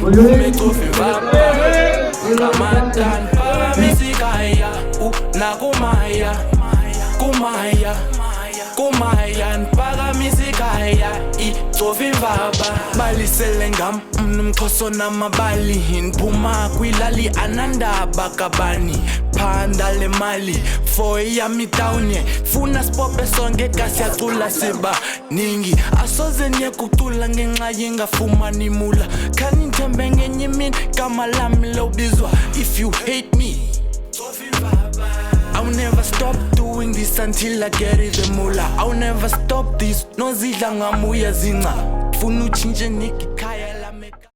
umecofi baba Ramadan Pagamisikaya Nakumaya Kumaya Pagamisikaya Icofi baba Balisele ngam mnumkhoso namabali Inpuma kwilali ananda bakabani Phanda le mali for yami town funa sipope sonke kasiyacula siba ningi asoze niyekucula ngenxa yengafumani mula khani nithembe ngenye imini gama lami lobizwa if you hate me I'll never stop doing this until I get it the mula I'll never stop this nozidla ngamuya zinca funa uchinje niki